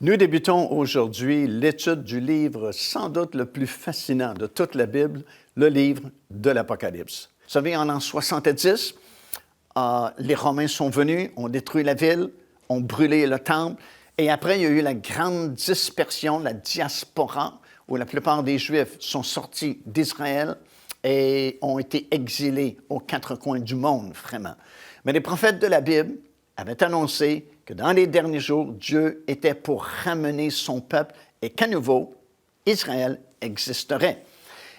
Nous débutons aujourd'hui l'étude du livre sans doute le plus fascinant de toute la Bible, le livre de l'Apocalypse. Vous savez, en l'an 70, les Romains sont venus, ont détruit la ville, ont brûlé le temple, et après, il y a eu la grande dispersion, la diaspora, où la plupart des Juifs sont sortis d'Israël et ont été exilés aux quatre coins du monde, vraiment. Mais les prophètes de la Bible avaient annoncé que dans les derniers jours, Dieu était pour ramener son peuple et qu'à nouveau, Israël existerait.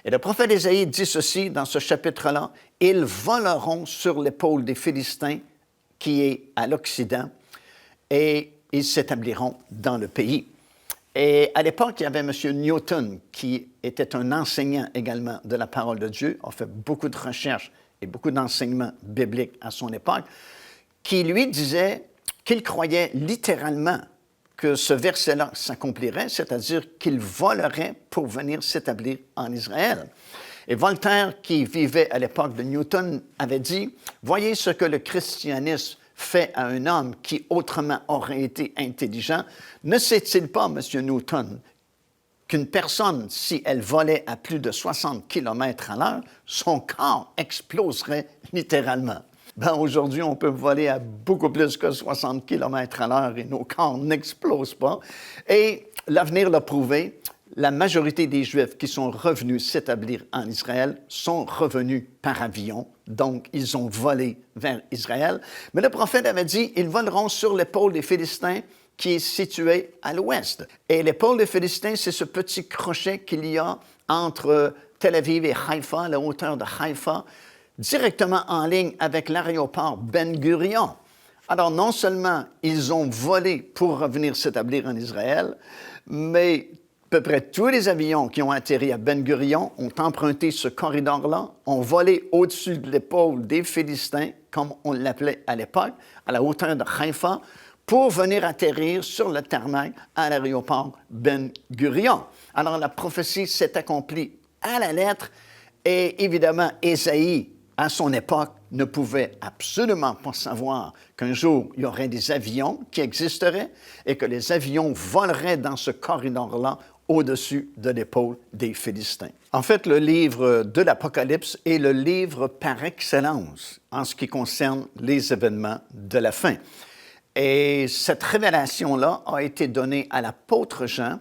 Et le prophète Ésaïe dit ceci dans ce chapitre-là, « Ils voleront sur l'épaule des Philistins qui est à l'Occident et ils s'établiront dans le pays. » Et à l'époque, il y avait M. Newton, qui était un enseignant également de la parole de Dieu, a fait beaucoup de recherches et beaucoup d'enseignements bibliques à son époque, qui lui disait qu'il croyait littéralement que ce verset-là s'accomplirait, c'est-à-dire qu'il volerait pour venir s'établir en Israël. Et Voltaire, qui vivait à l'époque de Newton, avait dit « Voyez ce que le christianisme fait à un homme qui autrement aurait été intelligent. Ne sait-il pas, M. Newton, qu'une personne, si elle volait à plus de 60 km à l'heure, son corps exploserait littéralement. » Ben, aujourd'hui, on peut voler à beaucoup plus que 60 km à l'heure et nos corps n'explosent pas. Et l'avenir l'a prouvé, la majorité des Juifs qui sont revenus s'établir en Israël sont revenus par avion, donc ils ont volé vers Israël. Mais le prophète avait dit, ils voleront sur l'épaule des Philistins qui est situé à l'ouest. Et l'épaule des Philistins, c'est ce petit crochet qu'il y a entre Tel Aviv et Haïfa, à la hauteur de Haïfa, directement en ligne avec l'aéroport Ben Gurion. Alors, non seulement ils ont volé pour revenir s'établir en Israël, mais à peu près tous les avions qui ont atterri à Ben Gurion ont emprunté ce corridor-là, ont volé au-dessus de l'épaule des Philistins, comme on l'appelait à l'époque, à la hauteur de Haïfa, pour venir atterrir sur le tarmac à l'aéroport Ben Gurion. Alors, la prophétie s'est accomplie à la lettre, et évidemment, Ésaïe, à son époque, ne pouvait absolument pas savoir qu'un jour, il y aurait des avions qui existeraient et que les avions voleraient dans ce corridor-là au-dessus de l'épaule des Philistins. En fait, le livre de l'Apocalypse est le livre par excellence en ce qui concerne les événements de la fin. Et cette révélation-là a été donnée à l'apôtre Jean,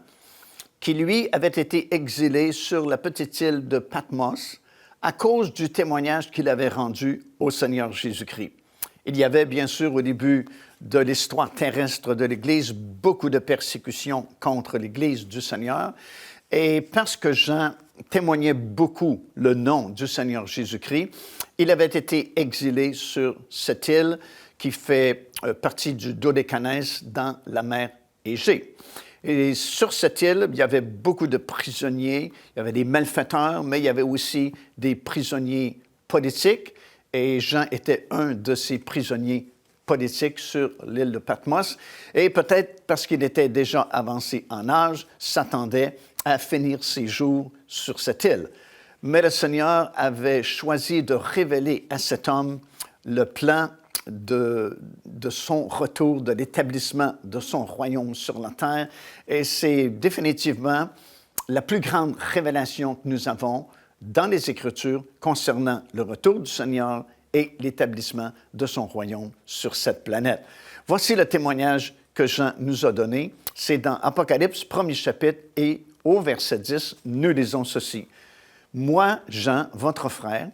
qui, lui, avait été exilé sur la petite île de Patmos à cause du témoignage qu'il avait rendu au Seigneur Jésus-Christ. Il y avait, bien sûr, au début de l'histoire terrestre de l'Église, beaucoup de persécutions contre l'Église du Seigneur. Et parce que Jean témoignait beaucoup le nom du Seigneur Jésus-Christ, il avait été exilé sur cette île qui fait partie du Dodécanèse dans la mer Égée. Et sur cette île, il y avait beaucoup de prisonniers, il y avait des malfaiteurs, mais il y avait aussi des prisonniers politiques. Et Jean était un de ces prisonniers politiques sur l'île de Patmos. Et peut-être parce qu'il était déjà avancé en âge, s'attendait à finir ses jours sur cette île. Mais le Seigneur avait choisi de révéler à cet homme le plan de son retour, de l'établissement de son royaume sur la terre. Et c'est définitivement la plus grande révélation que nous avons dans les Écritures concernant le retour du Seigneur et l'établissement de son royaume sur cette planète. Voici le témoignage que Jean nous a donné. C'est dans Apocalypse, 1er chapitre, et au verset 10, nous lisons ceci. « Moi, Jean, votre frère,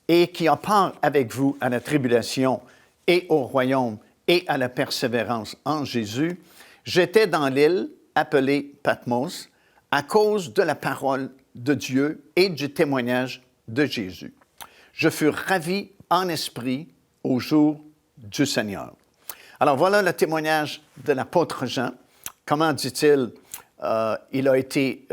et qui a part avec vous à la tribulation et au royaume et à la persévérance en Jésus, j'étais dans l'île appelée Patmos à cause de la parole de Dieu et du témoignage de Jésus. Je fus ravi en esprit au jour du Seigneur. » Alors voilà le témoignage de l'apôtre Jean. Comment dit-il, il a été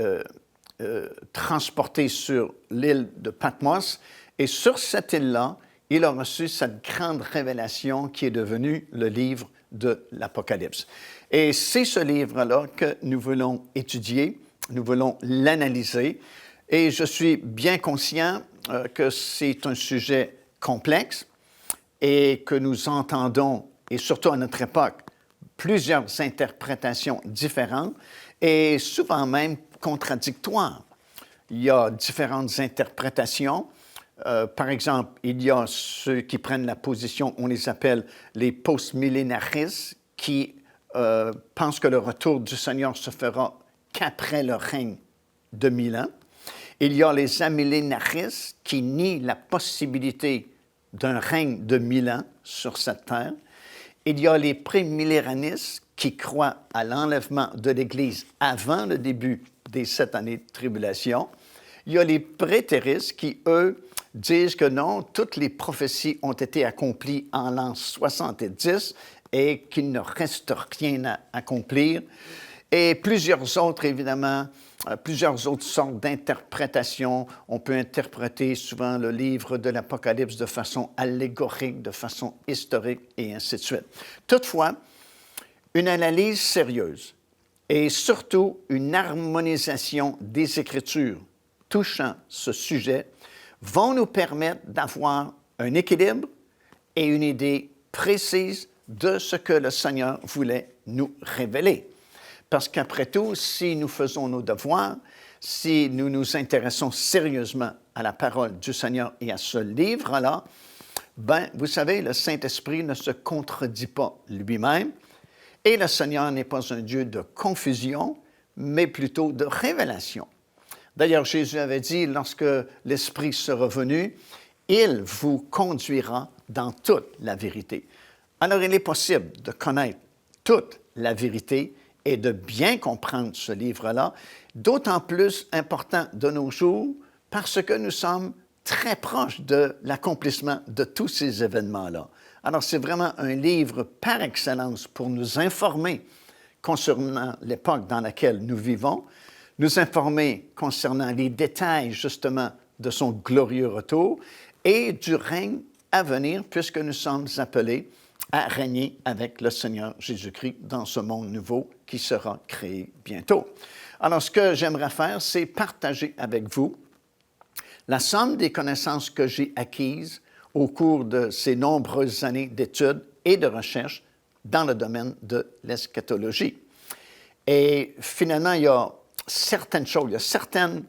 transporté sur l'île de Patmos et sur cette île-là, il a reçu cette grande révélation qui est devenue le livre de l'Apocalypse. Et c'est ce livre-là que nous voulons étudier, nous voulons l'analyser. Et je suis bien conscient que c'est un sujet complexe et que nous entendons, et surtout à notre époque, plusieurs interprétations différentes et souvent même contradictoires. Il y a différentes interprétations. Par exemple, il y a ceux qui prennent la position, on les appelle les post-millénaristes, qui pensent que le retour du Seigneur se fera qu'après le règne de 1000 ans. Il y a les amillénaristes qui nient la possibilité d'un règne de 1000 ans sur cette terre. Il y a les prémillénaristes qui croient à l'enlèvement de l'Église avant le début des 7 années de tribulation. Il y a les prétéristes qui, eux, disent que non, toutes les prophéties ont été accomplies en l'an 70 et qu'il ne reste rien à accomplir. Et plusieurs autres, évidemment, plusieurs autres sortes d'interprétations. On peut interpréter souvent le livre de l'Apocalypse de façon allégorique, de façon historique, et ainsi de suite. Toutefois, une analyse sérieuse et surtout une harmonisation des Écritures touchant ce sujet vont nous permettre d'avoir un équilibre et une idée précise de ce que le Seigneur voulait nous révéler. Parce qu'après tout, si nous faisons nos devoirs, si nous nous intéressons sérieusement à la parole du Seigneur et à ce livre-là, ben, vous savez, le Saint-Esprit ne se contredit pas lui-même et le Seigneur n'est pas un Dieu de confusion, mais plutôt de révélation. D'ailleurs, Jésus avait dit, lorsque l'Esprit sera venu, il vous conduira dans toute la vérité. Alors, il est possible de connaître toute la vérité et de bien comprendre ce livre-là, d'autant plus important de nos jours parce que nous sommes très proches de l'accomplissement de tous ces événements-là. Alors, c'est vraiment un livre par excellence pour nous informer concernant l'époque dans laquelle nous vivons, nous informer concernant les détails, justement, de son glorieux retour et du règne à venir, puisque nous sommes appelés à régner avec le Seigneur Jésus-Christ dans ce monde nouveau qui sera créé bientôt. Alors, ce que j'aimerais faire, c'est partager avec vous la somme des connaissances que j'ai acquises au cours de ces nombreuses années d'études et de recherche dans le domaine de l'eschatologie. Et finalement, il y a certaines choses, il y a certaines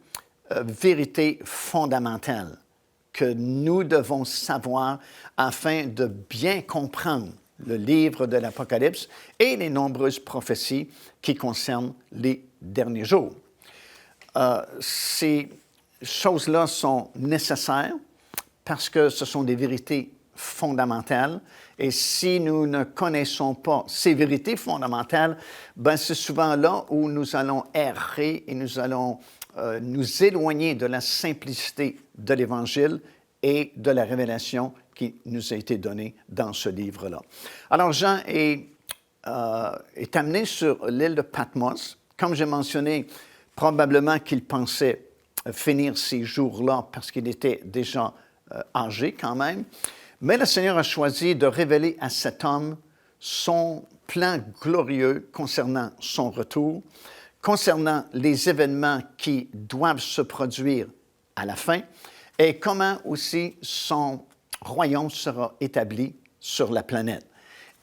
vérités fondamentales que nous devons savoir afin de bien comprendre le livre de l'Apocalypse et les nombreuses prophéties qui concernent les derniers jours. Ces choses-là sont nécessaires parce que ce sont des vérités fondamentales. Et si nous ne connaissons pas ces vérités fondamentales, ben c'est souvent là où nous allons errer et nous allons nous éloigner de la simplicité de l'Évangile et de la révélation qui nous a été donnée dans ce livre-là. Alors, Jean est amené sur l'île de Patmos. Comme j'ai mentionné, probablement qu'il pensait finir ces jours-là parce qu'il était déjà âgé quand même. Mais le Seigneur a choisi de révéler à cet homme son plan glorieux concernant son retour, concernant les événements qui doivent se produire à la fin et comment aussi son royaume sera établi sur la planète.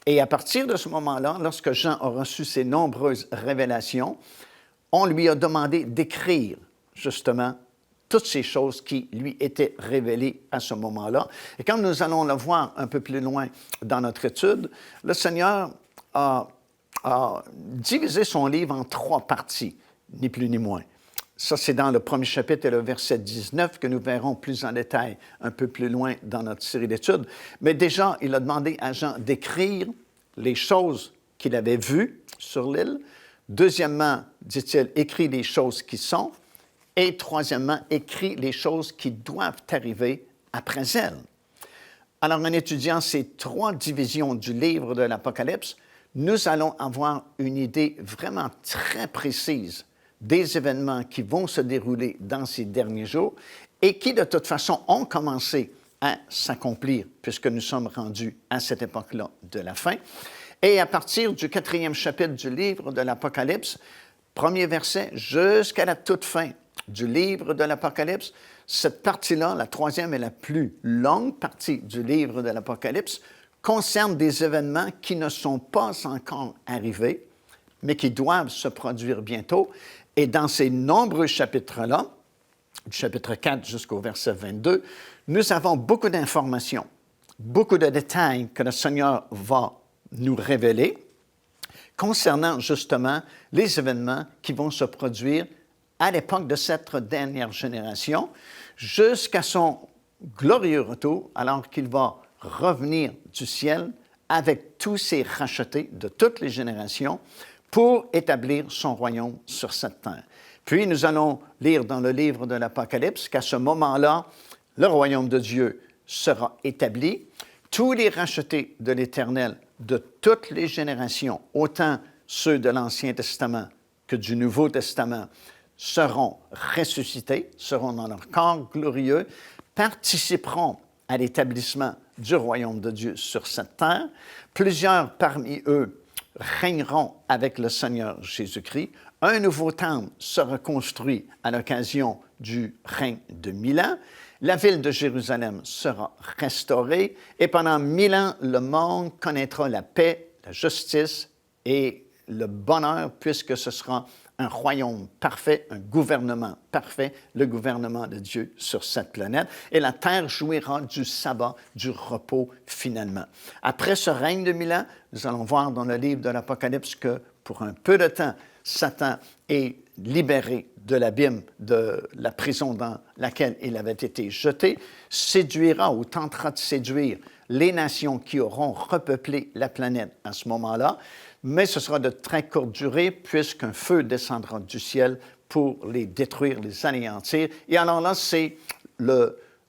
Et à partir de ce moment-là, lorsque Jean a reçu ces nombreuses révélations, on lui a demandé d'écrire justement toutes ces choses qui lui étaient révélées à ce moment-là. Et comme nous allons le voir un peu plus loin dans notre étude, le Seigneur a divisé son livre en 3 parties, ni plus ni moins. Ça, c'est dans le premier chapitre et le verset 19 que nous verrons plus en détail un peu plus loin dans notre série d'études. Mais déjà, il a demandé à Jean d'écrire les choses qu'il avait vues sur l'île. Deuxièmement, dit-il, écrit les choses qui sont. Et troisièmement, écrit les choses qui doivent arriver après elles. Alors, en étudiant ces 3 divisions du livre de l'Apocalypse, nous allons avoir une idée vraiment très précise des événements qui vont se dérouler dans ces derniers jours et qui, de toute façon, ont commencé à s'accomplir puisque nous sommes rendus à cette époque-là de la fin. Et à partir du 4e chapitre du livre de l'Apocalypse, premier verset jusqu'à la toute fin du livre de l'Apocalypse, cette partie-là, la 3e et la plus longue partie du livre de l'Apocalypse, concerne des événements qui ne sont pas encore arrivés, mais qui doivent se produire bientôt. Et dans ces nombreux chapitres-là, du chapitre 4 jusqu'au verset 22, nous avons beaucoup d'informations, beaucoup de détails que le Seigneur va nous révéler concernant justement les événements qui vont se produire à l'époque de cette dernière génération, jusqu'à son glorieux retour, alors qu'il va revenir du ciel avec tous ses rachetés de toutes les générations pour établir son royaume sur cette terre. Puis nous allons lire dans le livre de l'Apocalypse qu'à ce moment-là, le royaume de Dieu sera établi. Tous les rachetés de l'Éternel de toutes les générations, autant ceux de l'Ancien Testament que du Nouveau Testament, seront ressuscités, seront dans leur corps glorieux, participeront à l'établissement du royaume de Dieu sur cette terre. Plusieurs parmi eux régneront avec le Seigneur Jésus-Christ. Un nouveau temple sera construit à l'occasion du règne de 1000 ans. La ville de Jérusalem sera restaurée et pendant 1000 ans, le monde connaîtra la paix, la justice et le bonheur puisque ce sera un royaume parfait, un gouvernement parfait, le gouvernement de Dieu sur cette planète. Et la terre jouira du sabbat, du repos finalement. Après ce règne de 1000 ans, nous allons voir dans le livre de l'Apocalypse que pour un peu de temps, Satan est libéré de l'abîme, de la prison dans laquelle il avait été jeté, séduira ou tentera de séduire les nations qui auront repeuplé la planète à ce moment-là, mais ce sera de très courte durée puisqu'un feu descendra du ciel pour les détruire, les anéantir. Et alors là, c'est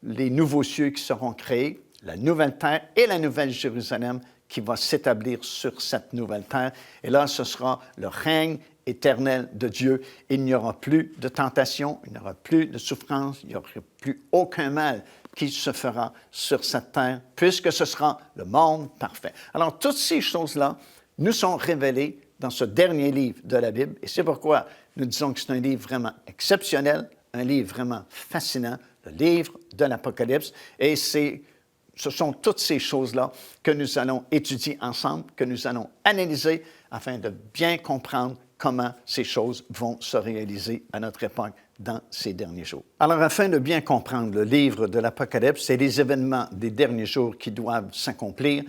les nouveaux cieux qui seront créés, la nouvelle terre et la nouvelle Jérusalem qui va s'établir sur cette nouvelle terre. Et là, ce sera le règne éternel de Dieu. Il n'y aura plus de tentation, il n'y aura plus de souffrance, il n'y aura plus aucun mal qui se fera sur cette terre, puisque ce sera le monde parfait. Alors, toutes ces choses-là nous sont révélées dans ce dernier livre de la Bible, et c'est pourquoi nous disons que c'est un livre vraiment exceptionnel, un livre vraiment fascinant, le livre de l'Apocalypse, et ce sont toutes ces choses-là que nous allons étudier ensemble, que nous allons analyser afin de bien comprendre comment ces choses vont se réaliser à notre époque dans ces derniers jours. Alors, afin de bien comprendre le livre de l'Apocalypse et les événements des derniers jours qui doivent s'accomplir,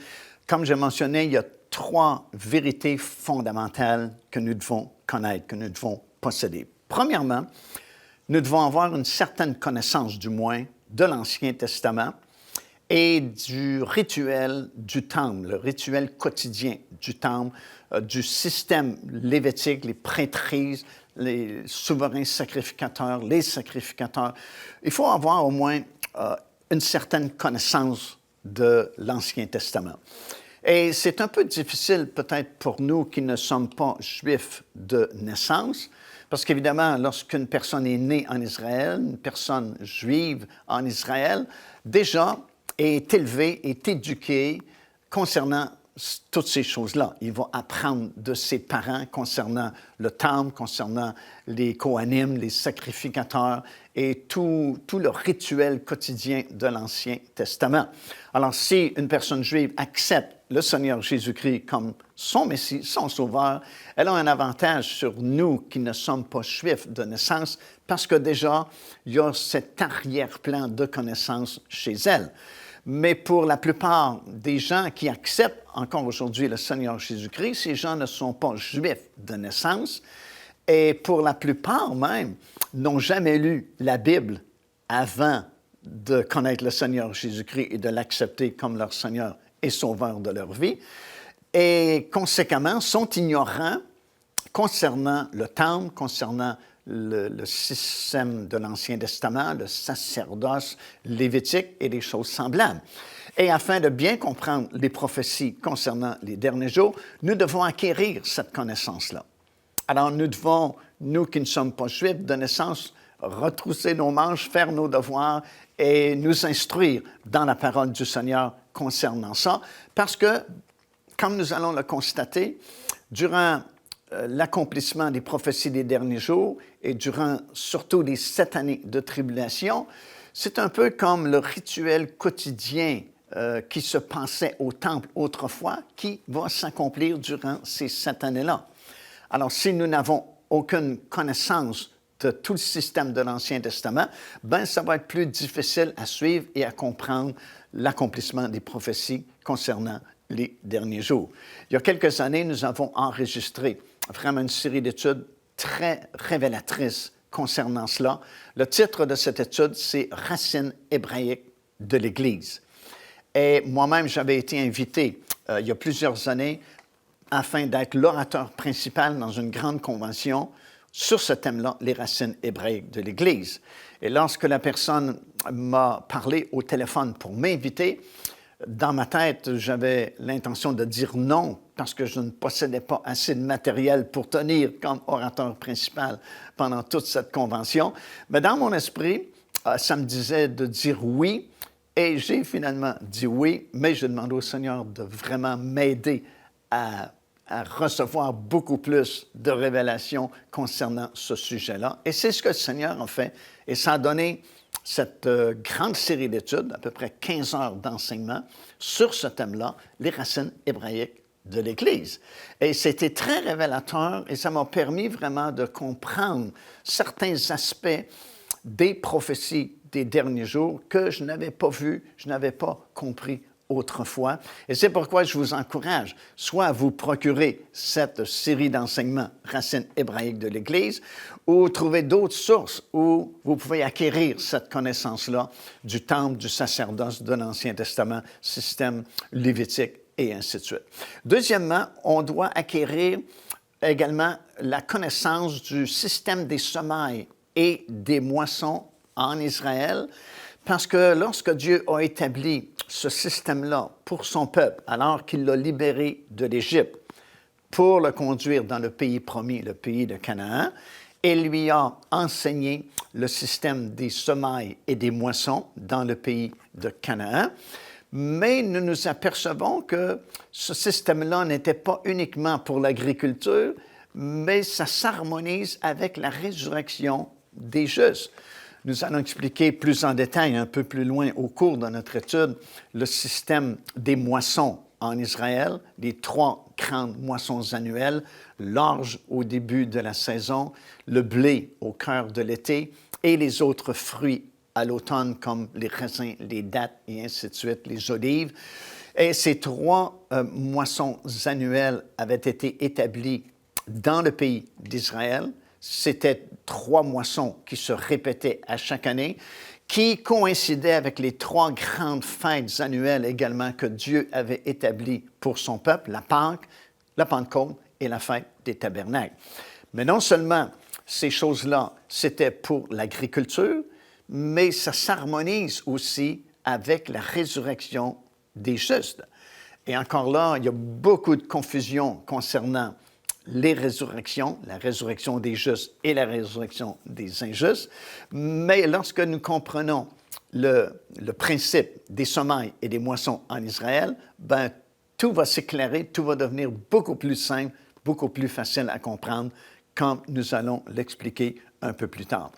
comme j'ai mentionné, il y a 3 vérités fondamentales que nous devons connaître, que nous devons posséder. Premièrement, nous devons avoir une certaine connaissance, du moins, de l'Ancien Testament et du rituel du temple, le rituel quotidien du temple, du système lévitique, les prêtrises, les souverains sacrificateurs, les sacrificateurs. Il faut avoir au moins une certaine connaissance de l'Ancien Testament. Et c'est un peu difficile peut-être pour nous qui ne sommes pas juifs de naissance, parce qu'évidemment, lorsqu'une personne est née en Israël, une personne juive en Israël, déjà est élevée, est éduquée concernant toutes ces choses-là. Il va apprendre de ses parents concernant le temple, concernant les Kohanim, les sacrificateurs et tout le rituel quotidien de l'Ancien Testament. Alors, si une personne juive accepte le Seigneur Jésus-Christ comme son Messie, son Sauveur, elle a un avantage sur nous qui ne sommes pas juifs de naissance parce que déjà, il y a cet arrière-plan de connaissance chez elle. Mais pour la plupart des gens qui acceptent encore aujourd'hui le Seigneur Jésus-Christ, ces gens ne sont pas juifs de naissance et pour la plupart même n'ont jamais lu la Bible avant de connaître le Seigneur Jésus-Christ et de l'accepter comme leur Seigneur et Sauveur de leur vie et conséquemment sont ignorants concernant le temple, concernant le système de l'Ancien Testament, le sacerdoce lévitique et des choses semblables. Et afin de bien comprendre les prophéties concernant les derniers jours, nous devons acquérir cette connaissance-là. Alors nous devons, nous qui ne sommes pas juifs de naissance, retrousser nos manches, faire nos devoirs et nous instruire dans la parole du Seigneur concernant ça, parce que, comme nous allons le constater, durant l'accomplissement des prophéties des derniers jours et durant surtout les 7 années de tribulation, c'est un peu comme le rituel quotidien qui se passaient au temple autrefois qui va s'accomplir durant ces 7 années-là. Alors, si nous n'avons aucune connaissance de tout le système de l'Ancien Testament, ben ça va être plus difficile à suivre et à comprendre l'accomplissement des prophéties concernant les derniers jours. Il y a quelques années, nous avons enregistré vraiment une série d'études très révélatrices concernant cela. Le titre de cette étude, c'est « Racines hébraïques de l'Église ». Et moi-même, j'avais été invité il y a plusieurs années afin d'être l'orateur principal dans une grande convention sur ce thème-là, les racines hébraïques de l'Église. Et lorsque la personne m'a parlé au téléphone pour m'inviter, dans ma tête, j'avais l'intention de dire non parce que je ne possédais pas assez de matériel pour tenir comme orateur principal pendant toute cette convention. Mais dans mon esprit, ça me disait de dire oui. Et j'ai finalement dit oui, mais je demande au Seigneur de vraiment m'aider à recevoir beaucoup plus de révélations concernant ce sujet-là. Et c'est ce que le Seigneur a fait. Et ça a donné cette grande série d'études, à peu près 15 heures d'enseignement, sur ce thème-là, les racines hébraïques de l'Église. Et c'était très révélateur et ça m'a permis vraiment de comprendre certains aspects des prophéties des derniers jours que je n'avais pas vus, je n'avais pas compris autrefois. Et c'est pourquoi je vous encourage soit à vous procurer cette série d'enseignements Racines hébraïques de l'Église ou trouver d'autres sources où vous pouvez acquérir cette connaissance-là du temple, du sacerdoce, de l'Ancien Testament, système lévitique et ainsi de suite. Deuxièmement, on doit acquérir également la connaissance du système des semailles et des moissons en Israël, parce que lorsque Dieu a établi ce système-là pour son peuple, alors qu'il l'a libéré de l'Égypte pour le conduire dans le pays promis, le pays de Canaan, il lui a enseigné le système des semailles et des moissons dans le pays de Canaan. Mais nous nous apercevons que ce système-là n'était pas uniquement pour l'agriculture, mais ça s'harmonise avec la résurrection des justes. Nous allons expliquer plus en détail, un peu plus loin au cours de notre étude, le système des moissons en Israël, les 3 grandes moissons annuelles, l'orge au début de la saison, le blé au cœur de l'été et les autres fruits à l'automne comme les raisins, les dattes et ainsi de suite, les olives. Et ces 3 moissons annuelles avaient été établies dans le pays d'Israël. C'était 3 moissons qui se répétaient à chaque année, qui coïncidaient avec les 3 grandes fêtes annuelles également que Dieu avait établies pour son peuple, la Pâque, la Pentecôte et la fête des Tabernacles. Mais non seulement ces choses-là, c'était pour l'agriculture, mais ça s'harmonise aussi avec la résurrection des justes. Et encore là, il y a beaucoup de confusion concernant les résurrections, la résurrection des justes et la résurrection des injustes. Mais lorsque nous comprenons le principe des semailles et des moissons en Israël, ben, tout va s'éclairer, tout va devenir beaucoup plus simple, beaucoup plus facile à comprendre, comme nous allons l'expliquer un peu plus tard.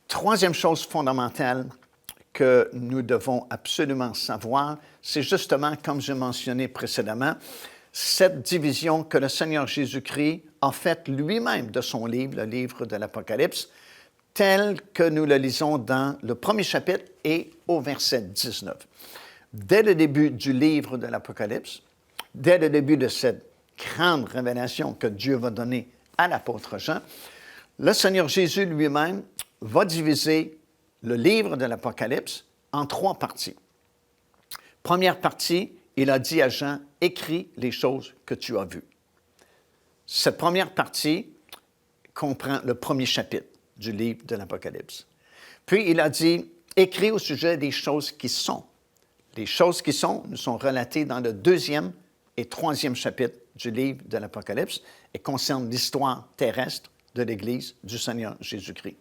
Troisième chose fondamentale que nous devons absolument savoir, c'est justement, comme j'ai mentionné précédemment, cette division que le Seigneur Jésus-Christ a faite lui-même de son livre, le livre de l'Apocalypse, tel que nous le lisons dans le premier chapitre et au verset 19. Dès le début du livre de l'Apocalypse, dès le début de cette grande révélation que Dieu va donner à l'apôtre Jean, le Seigneur Jésus lui-même va diviser le livre de l'Apocalypse en 3 parties. Première partie, il a dit à Jean, « Écris les choses que tu as vues. » Cette première partie comprend le premier chapitre du livre de l'Apocalypse. Puis il a dit, « Écris au sujet des choses qui sont. » Les choses qui sont nous sont relatées dans le 2e et 3e chapitre du livre de l'Apocalypse et concernent l'histoire terrestre de l'Église du Seigneur Jésus-Christ.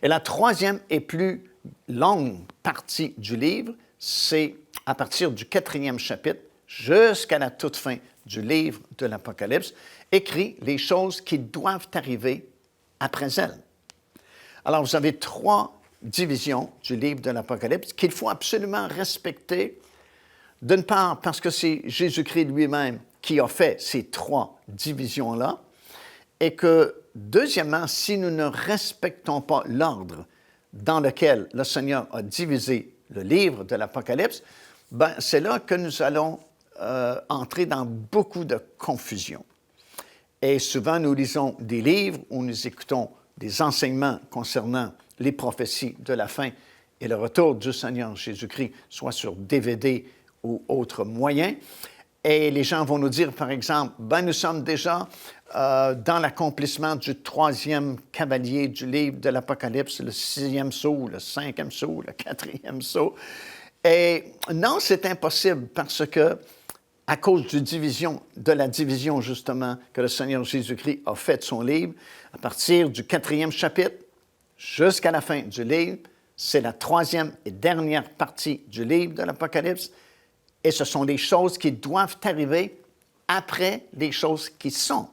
Et la 3e et plus longue partie du livre, c'est à partir du 4e chapitre jusqu'à la toute fin du livre de l'Apocalypse, écrit les choses qui doivent arriver après elle. Alors, vous avez 3 divisions du livre de l'Apocalypse qu'il faut absolument respecter D'une part, parce que c'est Jésus-Christ lui-même qui a fait ces trois divisions-là, et que, deuxièmement, si nous ne respectons pas l'ordre dans lequel le Seigneur a divisé le livre de l'Apocalypse, ben, c'est là que nous allons entrer dans beaucoup de confusion. Et souvent, nous lisons des livres ou nous écoutons des enseignements concernant les prophéties de la fin et le retour du Seigneur Jésus-Christ, soit sur DVD ou autres moyens. Et les gens vont nous dire, par exemple, ben, nous sommes déjà dans l'accomplissement du troisième cavalier du livre de l'Apocalypse, le sixième sceau, le cinquième sceau, le quatrième sceau. Et non, c'est impossible parce que, à cause de la division justement que le Seigneur Jésus-Christ a fait de son livre, à partir du 4e chapitre jusqu'à la fin du livre, c'est la 3e et dernière partie du livre de l'Apocalypse, et ce sont les choses qui doivent arriver après les choses qui sont.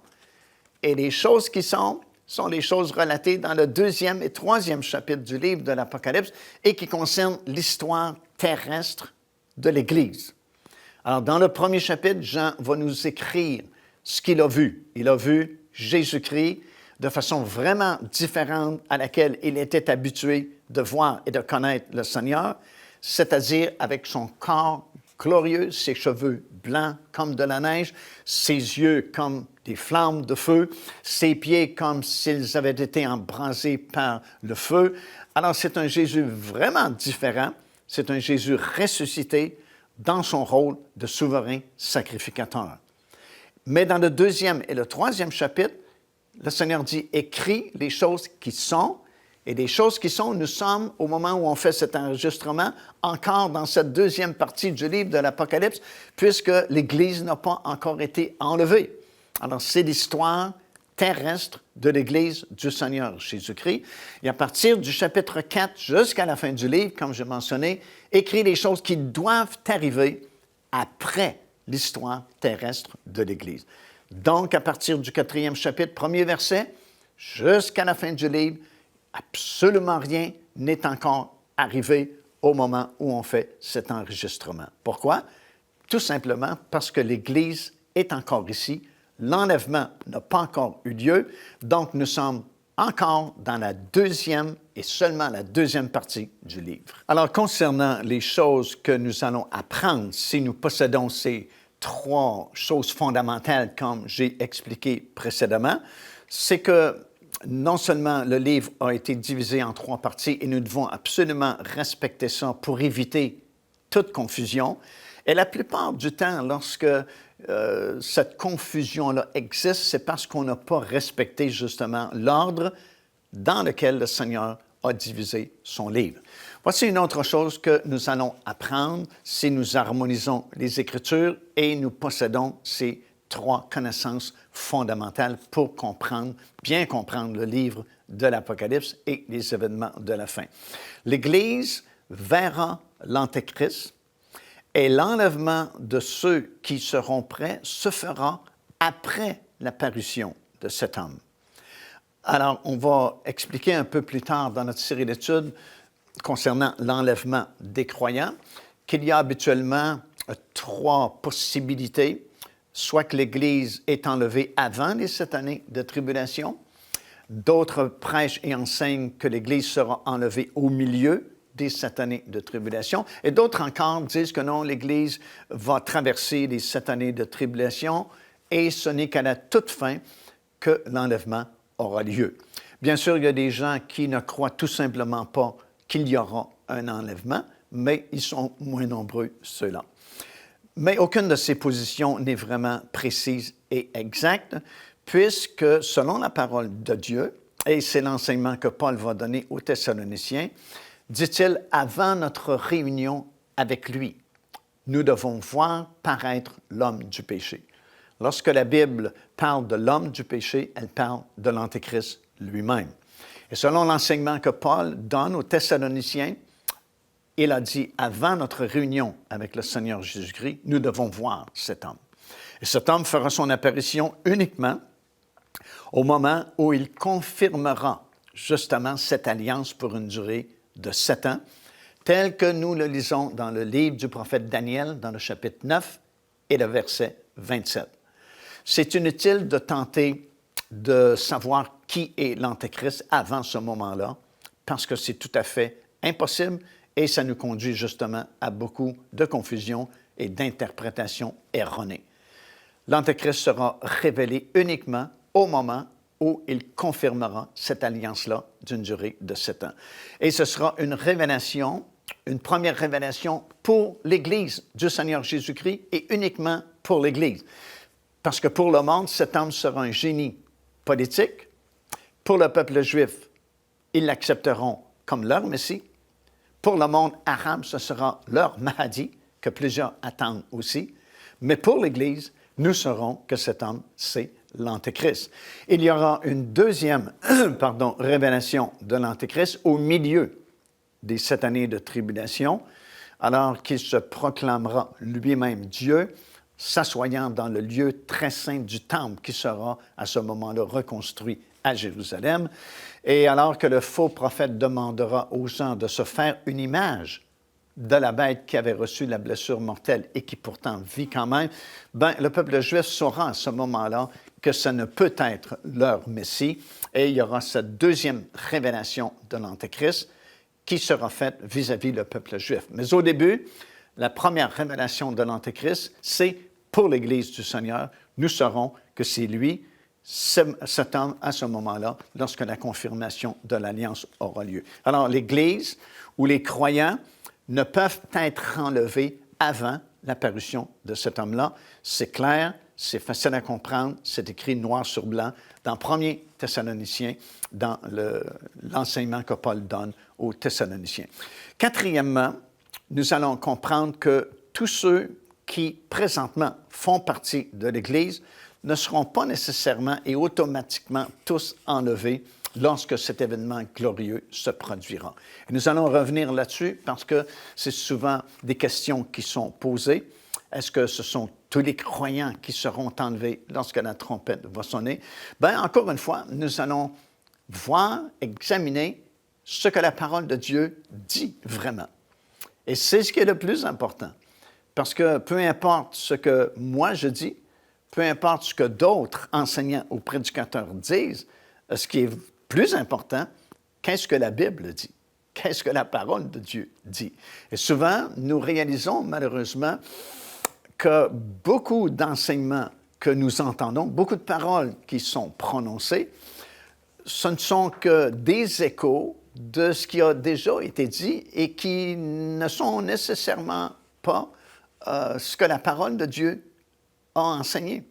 Et les choses qui sont les choses relatées dans le 2e et 3e chapitre du livre de l'Apocalypse et qui concernent l'histoire terrestre de l'Église. Alors, dans le premier chapitre, Jean va nous écrire ce qu'il a vu. Il a vu Jésus-Christ de façon vraiment différente à laquelle il était habitué de voir et de connaître le Seigneur, c'est-à-dire avec son corps glorieux, ses cheveux blancs comme de la neige, ses yeux comme des flammes de feu, ses pieds comme s'ils avaient été embrasés par le feu. Alors, c'est un Jésus vraiment différent. C'est un Jésus ressuscité dans son rôle de souverain sacrificateur. Mais dans le 2e et le 3e chapitre, le Seigneur dit « Écris les choses qui sont ». Et les choses qui sont, nous sommes, au moment où on fait cet enregistrement, encore dans cette 2e partie du livre de l'Apocalypse, puisque l'Église n'a pas encore été enlevée. Alors, c'est l'histoire terrestre de l'Église du Seigneur Jésus-Christ. Et à partir du chapitre 4 jusqu'à la fin du livre, comme j'ai mentionné, écrit les choses qui doivent arriver après l'histoire terrestre de l'Église. Donc, à partir du 4e chapitre, 1er verset, jusqu'à la fin du livre, absolument rien n'est encore arrivé au moment où on fait cet enregistrement. Pourquoi? Tout simplement parce que l'Église est encore ici. L'enlèvement n'a pas encore eu lieu, donc nous sommes encore dans la 2e et seulement la 2e partie du livre. Alors, concernant les choses que nous allons apprendre si nous possédons ces 3 choses fondamentales, comme j'ai expliqué précédemment, c'est que non seulement le livre a été divisé en 3 parties et nous devons absolument respecter ça pour éviter toute confusion, et la plupart du temps, lorsque cette confusion-là existe, c'est parce qu'on n'a pas respecté justement l'ordre dans lequel le Seigneur a divisé son livre. Voici une autre chose que nous allons apprendre si nous harmonisons les Écritures et nous possédons ces 3 connaissances fondamentales pour bien comprendre le livre de l'Apocalypse et les événements de la fin. L'Église verra l'Antéchrist et l'enlèvement de ceux qui seront prêts se fera après l'apparition de cet homme. Alors, on va expliquer un peu plus tard dans notre série d'études concernant l'enlèvement des croyants qu'il y a habituellement 3 possibilités. Soit que l'Église est enlevée avant les 7 années de tribulation. D'autres prêchent et enseignent que l'Église sera enlevée au milieu des 7 années de tribulation. Et d'autres encore disent que non, l'Église va traverser les 7 années de tribulation et ce n'est qu'à la toute fin que l'enlèvement aura lieu. Bien sûr, il y a des gens qui ne croient tout simplement pas qu'il y aura un enlèvement, mais ils sont moins nombreux, ceux-là. Mais aucune de ces positions n'est vraiment précise et exacte, puisque selon la parole de Dieu, et c'est l'enseignement que Paul va donner aux Thessaloniciens, dit-il, avant notre réunion avec lui, nous devons voir paraître l'homme du péché. Lorsque la Bible parle de l'homme du péché, elle parle de l'Antéchrist lui-même. Et selon l'enseignement que Paul donne aux Thessaloniciens, il a dit, avant notre réunion avec le Seigneur Jésus-Christ, nous devons voir cet homme. Et cet homme fera son apparition uniquement au moment où il confirmera justement cette alliance pour une durée de 7 ans, tel que nous le lisons dans le livre du prophète Daniel, dans le chapitre 9 et le verset 27. C'est inutile de tenter de savoir qui est l'Antéchrist avant ce moment-là, parce que c'est tout à fait impossible et ça nous conduit justement à beaucoup de confusion et d'interprétations erronées. L'Antéchrist sera révélé uniquement au moment où il confirmera cette alliance-là d'une durée de 7 ans. Et ce sera une révélation, une première révélation pour l'Église du Seigneur Jésus-Christ et uniquement pour l'Église. Parce que pour le monde, cet homme sera un génie politique. Pour le peuple juif, ils l'accepteront comme leur Messie. Pour le monde arabe, ce sera leur Mahdi, que plusieurs attendent aussi. Mais pour l'Église, nous saurons que cet homme, c'est l'Antéchrist. Il y aura une deuxième révélation de l'Antéchrist au milieu des 7 années de tribulation, alors qu'il se proclamera lui-même Dieu, s'assoyant dans le lieu très saint du temple qui sera à ce moment-là reconstruit à Jérusalem, et alors que le faux prophète demandera aux gens de se faire une image de la bête qui avait reçu la blessure mortelle et qui pourtant vit quand même, le peuple juif saura à ce moment-là que ça ne peut être leur Messie, et il y aura cette deuxième révélation de l'Antéchrist qui sera faite vis-à-vis le peuple juif. Mais au début, la première révélation de l'Antéchrist, c'est pour l'Église du Seigneur. Nous saurons que c'est lui, cet homme, à ce moment-là, lorsque la confirmation de l'Alliance aura lieu. Alors, l'Église ou les croyants ne peuvent être enlevés avant l'apparition de cet homme-là. C'est clair, c'est facile à comprendre, c'est écrit noir sur blanc dans 1 Thessaloniciens, dans l'enseignement que Paul donne aux Thessaloniciens. Quatrièmement, nous allons comprendre que tous ceux qui, présentement, font partie de l'Église ne seront pas nécessairement et automatiquement tous enlevés lorsque cet événement glorieux se produira. Et nous allons revenir là-dessus parce que c'est souvent des questions qui sont posées. Est-ce que ce sont tous les croyants qui seront enlevés lorsque la trompette va sonner? Encore une fois, nous allons voir, examiner ce que la parole de Dieu dit vraiment. Et c'est ce qui est le plus important. Parce que peu importe ce que moi je dis, peu importe ce que d'autres enseignants ou prédicateurs disent, ce qui est plus important, qu'est-ce que la Bible dit? Qu'est-ce que la parole de Dieu dit? Et souvent, nous réalisons malheureusement que beaucoup d'enseignements que nous entendons, beaucoup de paroles qui sont prononcées, ce ne sont que des échos de ce qui a déjà été dit et qui ne sont nécessairement pas ce que la parole de Dieu a enseigné.